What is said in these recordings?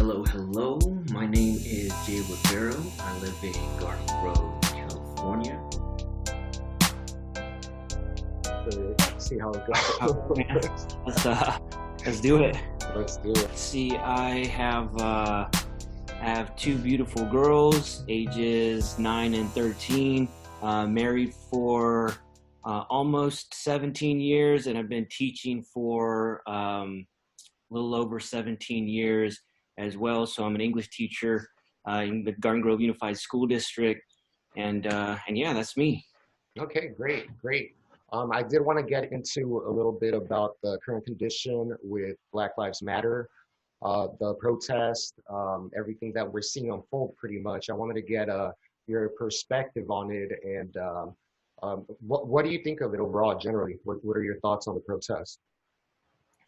Hello, hello. My name is Jay Rivero. I live in Garden Grove, California. See how it Oh, man. goes. Let's do it. Let's do it. See, I have two beautiful girls, ages 9 and 13. Married for almost 17 years, and I've been teaching for a little over 17 years as well. So I'm an English teacher in the Garden Grove Unified School District, and yeah, that's me. Okay, great. I did want to get into a little bit about the current condition with Black Lives Matter, the protest, everything that we're seeing unfold pretty much. I wanted to get your perspective on it, and what do you think of it overall, generally? What are your thoughts on the protest?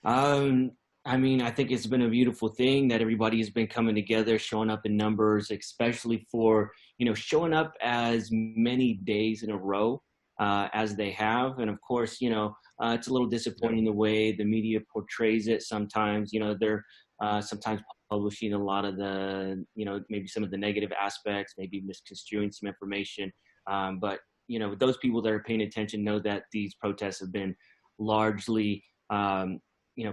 Um, I mean, I think it's been a beautiful thing that everybody has been coming together, showing up in numbers, especially for, showing up as many days in a row as they have. And of course, it's a little disappointing the way the media portrays it sometimes. They're sometimes publishing a lot of the, maybe some of the negative aspects, maybe misconstruing some information. But, those people that are paying attention know that these protests have been largely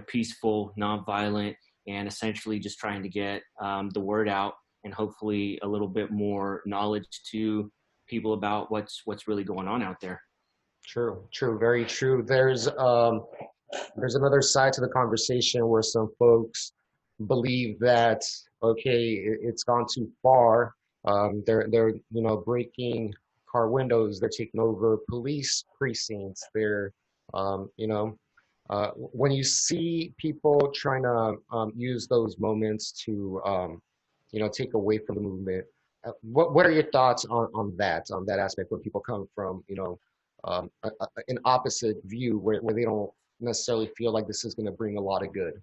peaceful, nonviolent, and essentially just trying to get the word out and hopefully a little bit more knowledge to people about what's really going on out there. True, very true. There's another side to the conversation where some folks believe that okay, it's gone too far. They're breaking car windows. They're taking over police precincts. When you see people trying to use those moments to take away from the movement, what are your thoughts on that aspect where people come from an opposite view where they don't necessarily feel like this is going to bring a lot of good?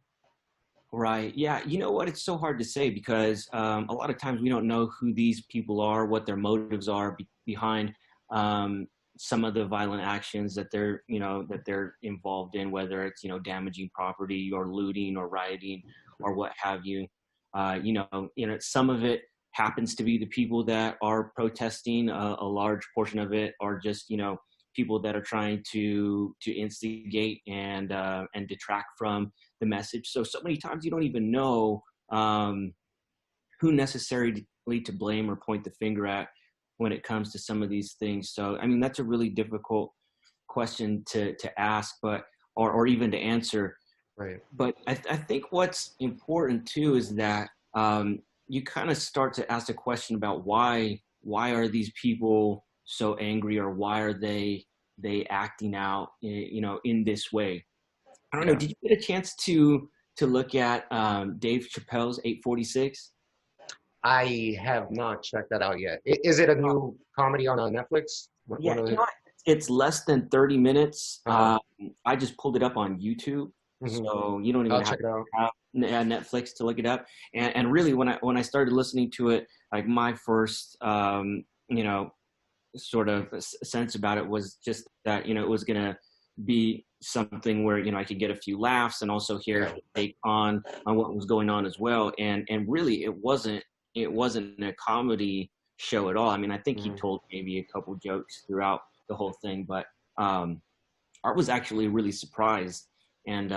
Right. Yeah. You know what? It's so hard to say because a lot of times we don't know who these people are, what their motives are behind some of the violent actions that they're involved in, whether it's damaging property or looting or rioting or what have you. Some of it happens to be the people that are protesting. A large portion of it are just people that are trying to instigate and detract from the message. So many times you don't even know who necessarily to blame or point the finger at when it comes to some of these things. So, I mean, that's a really difficult question to ask, or even to answer. Right. But I think what's important too is that you kind of start to ask a question about why are these people so angry, or why are they acting out in this way? I don't know. Did you get a chance to look at Dave Chappelle's 846? I have not checked that out yet. Is it a new comedy on Netflix? Yeah, it's less than 30 minutes. I just pulled it up on YouTube, so you don't even I'll have check it out. to have Netflix to look it up. And really, when I started listening to it, like my first sort of sense about it was just that it was gonna be something where I could get a few laughs and also hear his take on what was going on as well. And really, it wasn't a comedy show at all. I mean, I think he told maybe a couple jokes throughout the whole thing, but I was actually really surprised and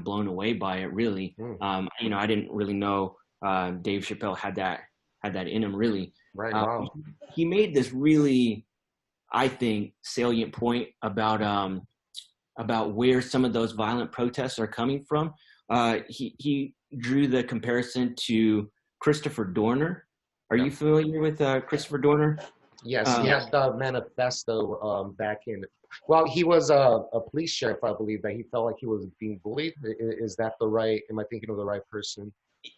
blown away by it. Really, I didn't really know Dave Chappelle had that in him. Really, Right. Wow. He made this really, I think, salient point about where some of those violent protests are coming from. He drew the comparison to Christopher Dorner. Are you familiar with Christopher Dorner? Yes, he had the manifesto back in. Well, he was a police sheriff, I believe, that he felt like he was being bullied. Is that the right? Am I thinking of the right person?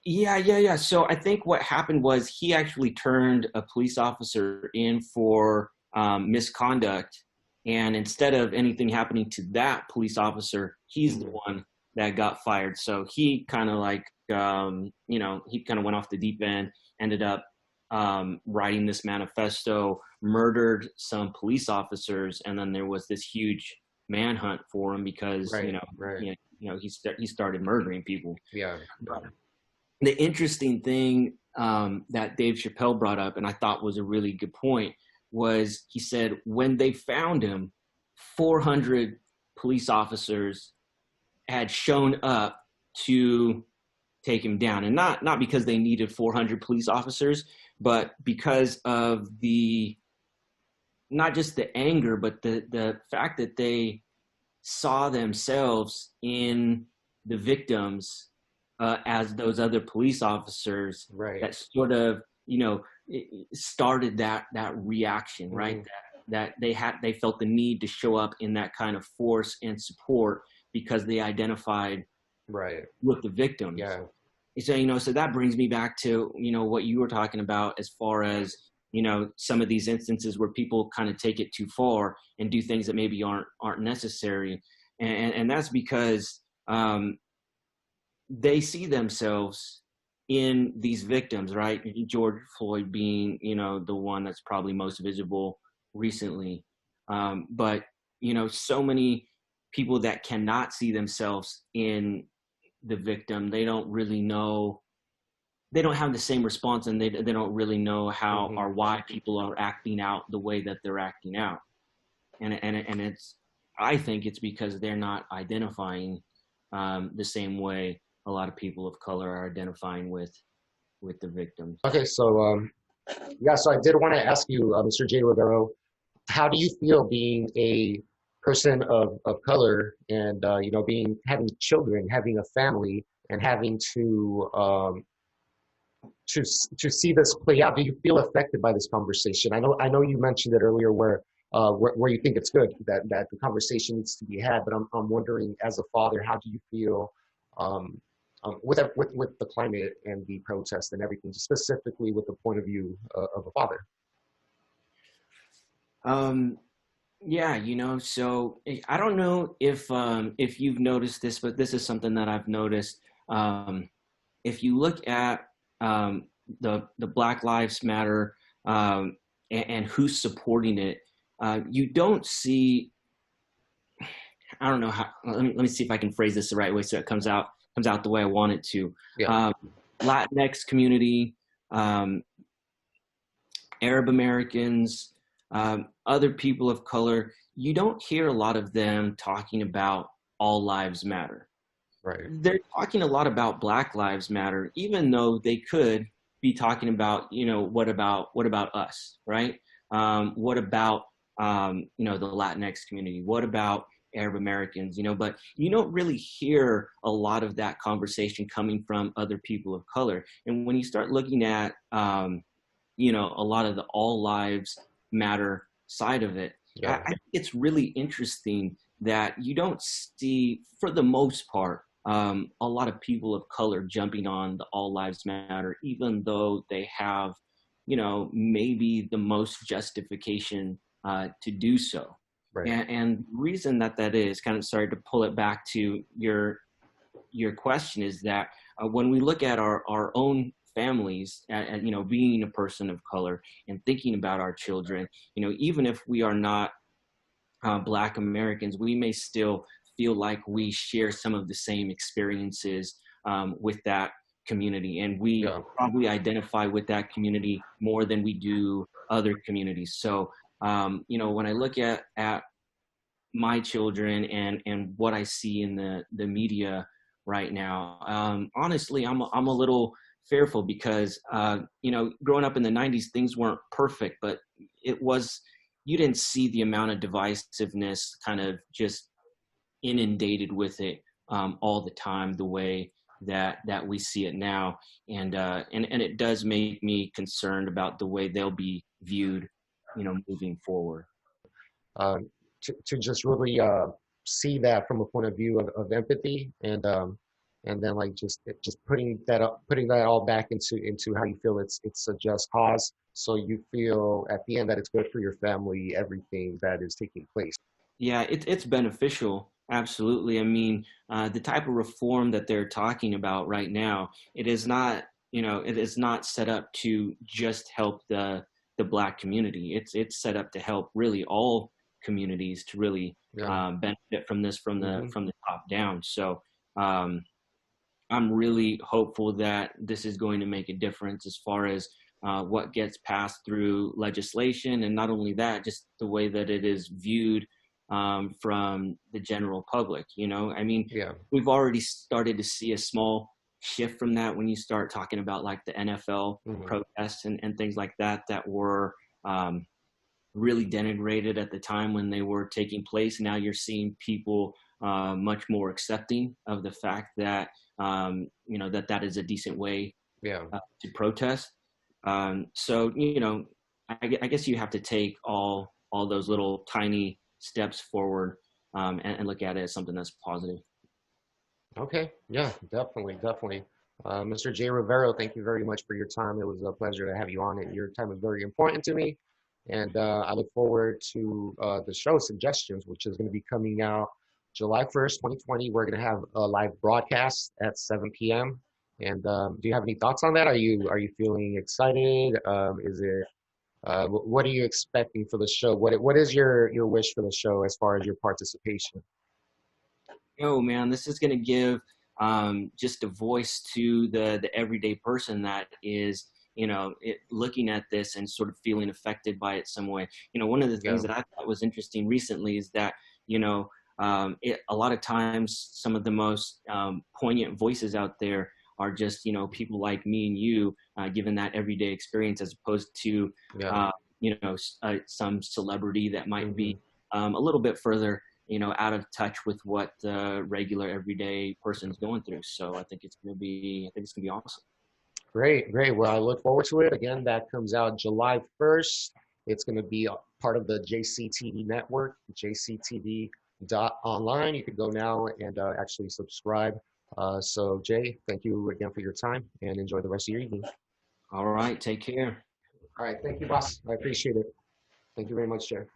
Yeah. So I think what happened was he actually turned a police officer in for misconduct, and instead of anything happening to that police officer, he's the one that got fired. So he kind of he kind of went off the deep end, ended up writing this manifesto, murdered some police officers, and then there was this huge manhunt for him because he started murdering people. Yeah. the interesting thing that Dave Chappelle brought up, and I thought was a really good point, was he said when they found him, 400 police officers had shown up to take him down, and not because they needed 400 police officers, but because of the not just the anger, but the fact that they saw themselves in the victims as those other police officers, Right. that sort of, started that reaction, right? Mhm. That they felt the need to show up in that kind of force and support because they identified Right. with the victims. Yeah. So, so that brings me back to, what you were talking about as far as, some of these instances where people kind of take it too far and do things that maybe aren't necessary. And that's because they see themselves in these victims, right? George Floyd being, the one that's probably most visible recently. But, so many people that cannot see themselves in the victim, they don't really know, they don't have the same response, and they don't really know how Mhm. or why people are acting out the way that they're acting out. And it's, I think it's because they're not identifying the same way a lot of people of color are identifying with the victims. Okay, so yeah, so I did want to ask you, Mr. J. Rivero, how do you feel being a person of color and being having children, having a family, and having to see this play out? Do you feel affected by this conversation? I know you mentioned it earlier where you think it's good that the conversation needs to be had, but I'm wondering, as a father, how do you feel um, with the climate and the protest and everything, specifically with the point of view of a father? Um, yeah, so I don't know if you've noticed this, but this is something that I've noticed. If you look at the Black Lives Matter and who's supporting it, you don't see. I don't know how. Let me see if I can phrase this the right way so it comes out the way I want it to. Yeah, Um, Latinx community, um, Arab Americans, other people of color. You don't hear a lot of them talking about all lives matter. right. They're talking a lot about Black Lives Matter, even though they could be talking about, what about us, right? What about, the Latinx community? What about Arab Americans? But you don't really hear a lot of that conversation coming from other people of color. And when you start looking at, a lot of the all lives matter side of it, I Yeah, think it's really interesting that you don't see, for the most part, a lot of people of color jumping on the all lives matter, even though they have, maybe the most justification to do so. right. And the reason that is, kind of, sorry to pull it back to your question, is that when we look at our own families, and being a person of color and thinking about our children, even if we are not Black Americans, we may still feel like we share some of the same experiences with that community, and we Yeah, probably identify with that community more than we do other communities. So, when I look at my children and what I see in the media right now, honestly, I'm a little fearful because growing up in the '90s, things weren't perfect, but it was, you didn't see the amount of divisiveness kind of just inundated with it all the time the way that we see it now, and it does make me concerned about the way they'll be viewed, moving forward. um, to just really see that from a point of view of empathy and then like just putting that all back into how you feel it's a just cause. So you feel at the end that it's good for your family, everything that is taking place. Yeah, it's beneficial. Absolutely. I mean, the type of reform that they're talking about right now, it is not set up to just help the Black community. It's set up to help really all communities to really Yeah. benefit from this from the Hmm. from the top down. So, um, I'm really hopeful that this is going to make a difference as far as what gets passed through legislation, and not only that, just the way that it is viewed from the general public. You know, I mean, Yeah. we've already started to see a small shift from that when you start talking about like the NFL Hmm. protests and things like that that were really denigrated at the time when they were taking place. Now you're seeing people much more accepting of the fact that you know that that is a decent way Yeah. to protest. So you know, I guess you have to take all those little tiny steps forward and look at it as something that's positive. Okay. Yeah, definitely, definitely. Mr. J. Rivero, thank you very much for your time. It was a pleasure to have you on it. Your time is very important to me. And I look forward to the show suggestions, which is going to be coming out July 1st, 2020. We're going to have a live broadcast at 7 p.m. And do you have any thoughts on that? Are you feeling excited? Is it what are you expecting for the show? What is your wish for the show as far as your participation? Oh man, this is going to give just a voice to the everyday person that is, you know, looking at this and sort of feeling affected by it some way. You know, one of the things Yeah. that I thought was interesting recently is that, you know, a lot of times some of the most poignant voices out there are just, you know, people like me and you, given that everyday experience, as opposed to, Yeah. uh, you know, some celebrity that might Hmm. be a little bit further, you know, out of touch with what the regular everyday person's going through. So I think it's gonna be awesome. Great, great. Well, I look forward to it. Again, that comes out July 1st. It's going to be a part of the JCTV network, jctv.online. You can go now and actually subscribe. So, Jay, thank you again for your time and enjoy the rest of your evening. All right, take care. All right. Thank you, boss. I appreciate it. Thank you very much, Jay.